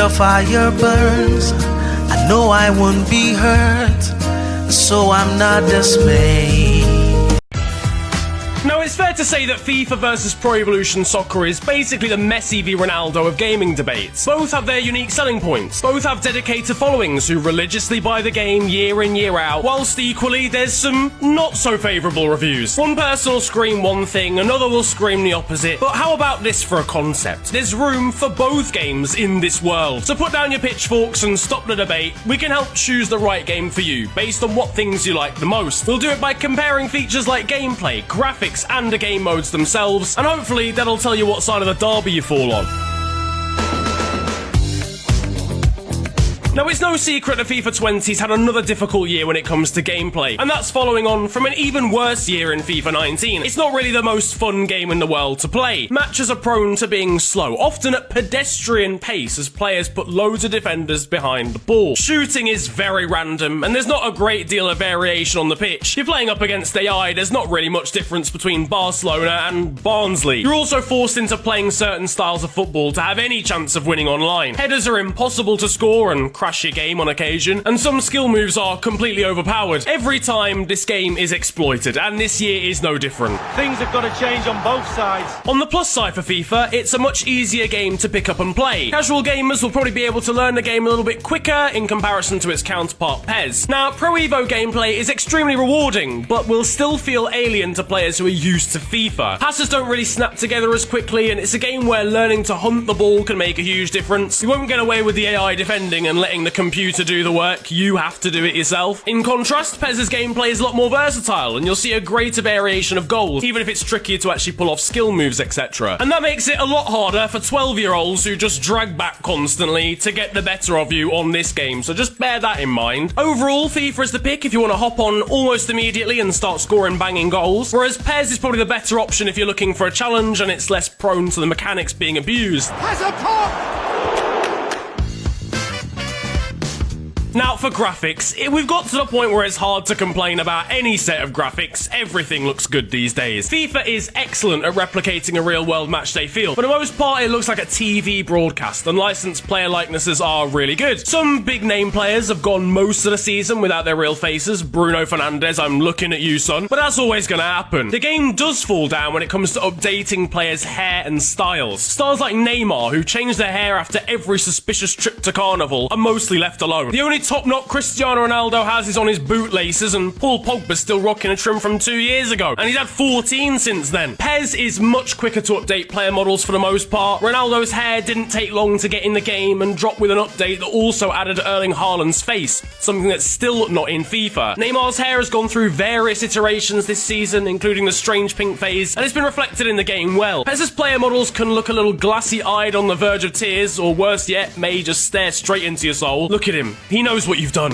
the fire burns, I know I won't be hurt, so I'm not dismayed. Now, it's fair to say that FIFA vs Pro Evolution Soccer is basically the Messi v Ronaldo of gaming debates. Both have their unique selling points. Both have dedicated followings who religiously buy the game year in, year out, whilst equally there's some not so favourable reviews. One person will scream one thing, another will scream the opposite. But how about this for a concept? There's room for both games in this world. So put down your pitchforks and stop the debate. We can help choose the right game for you, based on what things you like the most. We'll do it by comparing features like gameplay, graphics, and the game modes themselves, and hopefully that'll tell you what side of the derby you fall on. Now, it's no secret that FIFA 20's had another difficult year when it comes to gameplay, and that's following on from an even worse year in FIFA 19. It's not really the most fun game in the world to play. Matches are prone to being slow, often at pedestrian pace as players put loads of defenders behind the ball. Shooting is very random, and there's not a great deal of variation on the pitch. You're playing up against AI, there's not really much difference between Barcelona and Barnsley. You're also forced into playing certain styles of football to have any chance of winning online. Headers are impossible to score and crash your game on occasion, and some skill moves are completely overpowered. Every time, this game is exploited, and this year is no different. Things have got to change on both sides. On the plus side for FIFA, it's a much easier game to pick up and play. Casual gamers will probably be able to learn the game a little bit quicker in comparison to its counterpart PES. Now, Pro Evo gameplay is extremely rewarding, but will still feel alien to players who are used to FIFA. Passes don't really snap together as quickly, and it's a game where learning to hunt the ball can make a huge difference. You won't get away with the AI defending and letting the computer do the work. You have to do it yourself. In contrast, PES's gameplay is a lot more versatile, and you'll see a greater variation of goals, even if it's trickier to actually pull off skill moves, etc. And that makes it a lot harder for 12-year-olds who just drag back constantly to get the better of you on this game, so just bear that in mind. Overall, FIFA is the pick if you want to hop on almost immediately and start scoring banging goals, whereas PES is probably the better option if you're looking for a challenge and it's less prone to the mechanics being abused. Has a pop! Now, for graphics, we've got to the point where it's hard to complain about any set of graphics. Everything looks good these days. FIFA is excellent at replicating a real-world matchday feel. For the most part, it looks like a TV broadcast, and licensed player likenesses are really good. Some big-name players have gone most of the season without their real faces. Bruno Fernandes, I'm looking at you, son. But that's always going to happen. The game does fall down when it comes to updating players' hair and styles. Stars like Neymar, who change their hair after every suspicious trip to Carnival, are mostly left alone. The only top knot Cristiano Ronaldo has is on his bootlaces, and Paul Pogba's still rocking a trim from 2 years ago, and he's had 14 since then. PES is much quicker to update player models for the most part. Ronaldo's hair didn't take long to get in the game and dropped with an update that also added Erling Haaland's face, something that's still not in FIFA. Neymar's hair has gone through various iterations this season, including the strange pink phase, and it's been reflected in the game well. PES's player models can look a little glassy-eyed on the verge of tears, or worse yet, may just stare straight into your soul. Look at him. He knows what you've done.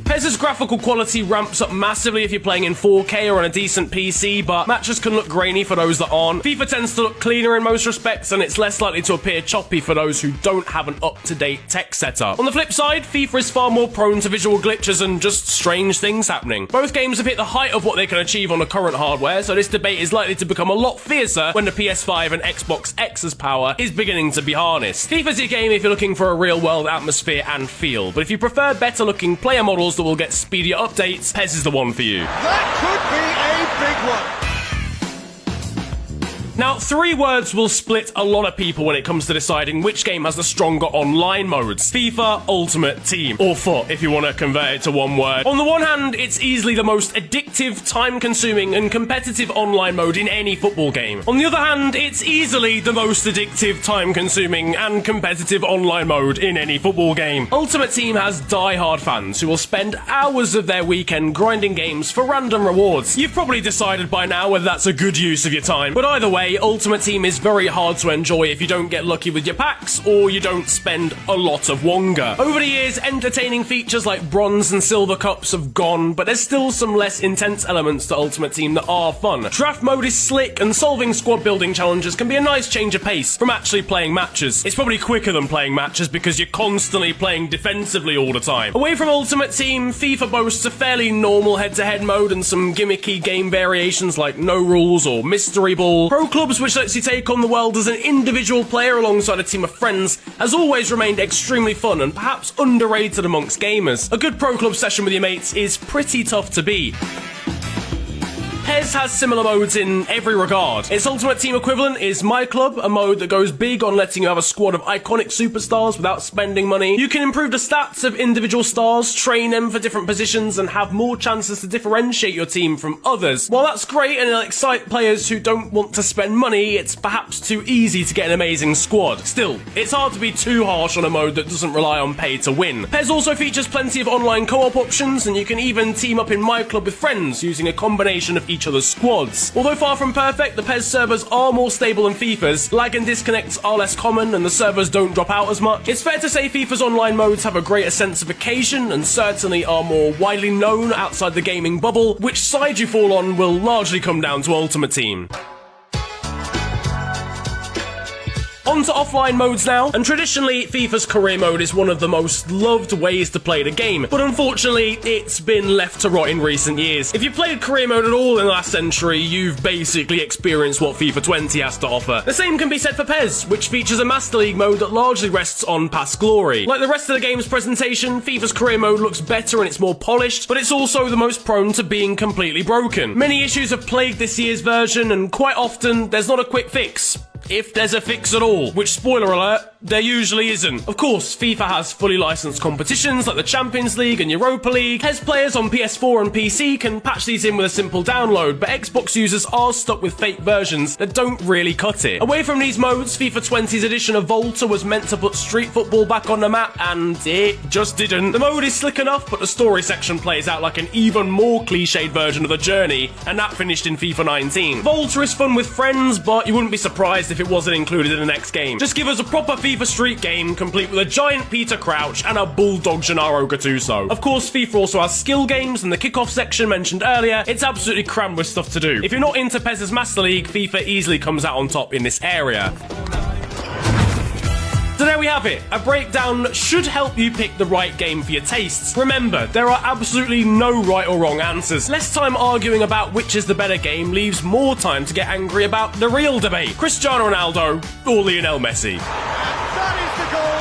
PES's graphical quality ramps up massively if you're playing in 4K or on a decent PC, but matches can look grainy for those that aren't. FIFA tends to look cleaner in most respects, and it's less likely to appear choppy for those who don't have an up-to-date tech setup. On the flip side, FIFA is far more prone to visual glitches and just strange things happening. Both games have hit the height of what they can achieve on the current hardware, so this debate is likely to become a lot fiercer when the PS5 and Xbox X's power is beginning to be harnessed. FIFA's your game if you're looking for a real-world atmosphere and feel, but if you prefer better-looking player models that will get speedier updates, PES is the one for you. That could be a big one. Now, 3 words will split a lot of people when it comes to deciding which game has the stronger online modes. FIFA Ultimate Team, or FUT if you want to convert it to one word. On the one hand, it's easily the most addictive, time-consuming and competitive online mode in any football game. On the other hand, it's easily the most addictive, time-consuming and competitive online mode in any football game. Ultimate Team has die-hard fans who will spend hours of their weekend grinding games for random rewards. You've probably decided by now whether that's a good use of your time, but either way, Ultimate Team is very hard to enjoy if you don't get lucky with your packs or you don't spend a lot of wonga. Over the years, entertaining features like bronze and silver cups have gone, but there's still some less intense elements to Ultimate Team that are fun. Draft mode is slick, and solving squad building challenges can be a nice change of pace from actually playing matches. It's probably quicker than playing matches because you're constantly playing defensively all the time. Away from Ultimate Team, FIFA boasts a fairly normal head-to-head mode and some gimmicky game variations like no rules or mystery ball. Pro clubs, which lets you take on the world as an individual player alongside a team of friends, has always remained extremely fun and perhaps underrated amongst gamers. A good pro club session with your mates is pretty tough to beat. PES has similar modes in every regard. Its Ultimate Team equivalent is My Club, a mode that goes big on letting you have a squad of iconic superstars without spending money. You can improve the stats of individual stars, train them for different positions, and have more chances to differentiate your team from others. While that's great and it'll excite players who don't want to spend money, it's perhaps too easy to get an amazing squad. Still, it's hard to be too harsh on a mode that doesn't rely on pay to win. PES also features plenty of online co-op options, and you can even team up in My Club with friends using a combination of each other's squads. Although far from perfect, the PES servers are more stable than FIFA's, lag and disconnects are less common, and the servers don't drop out as much. It's fair to say FIFA's online modes have a greater sense of occasion and certainly are more widely known outside the gaming bubble. Which side you fall on will largely come down to Ultimate Team. On to offline modes now, and traditionally FIFA's career mode is one of the most loved ways to play the game, but unfortunately it's been left to rot in recent years. If you've played career mode at all in the last century, you've basically experienced what FIFA 20 has to offer. The same can be said for PES, which features a Master League mode that largely rests on past glory. Like the rest of the game's presentation, FIFA's career mode looks better and it's more polished, but it's also the most prone to being completely broken. Many issues have plagued this year's version, and quite often there's not a quick fix. If there's a fix at all, which, spoiler alert, there usually isn't. Of course, FIFA has fully licensed competitions like the Champions League and Europa League. PES players on PS4 and PC can patch these in with a simple download, but Xbox users are stuck with fake versions that don't really cut it. Away from these modes, FIFA 20's edition of Volta was meant to put street football back on the map, and it just didn't. The mode is slick enough, but the story section plays out like an even more cliched version of the journey, and that finished in FIFA 19. Volta is fun with friends, but you wouldn't be surprised if it wasn't included in the next game. Just give us a proper FIFA Street game, complete with a giant Peter Crouch and a bulldog Gennaro Gattuso. Of course, FIFA also has skill games, and the kickoff section mentioned earlier, it's absolutely crammed with stuff to do. If you're not into PES's Master League, FIFA easily comes out on top in this area. So there we have it. A breakdown should help you pick the right game for your tastes. Remember, there are absolutely no right or wrong answers. Less time arguing about which is the better game leaves more time to get angry about the real debate. Cristiano Ronaldo or Lionel Messi. That is the goal.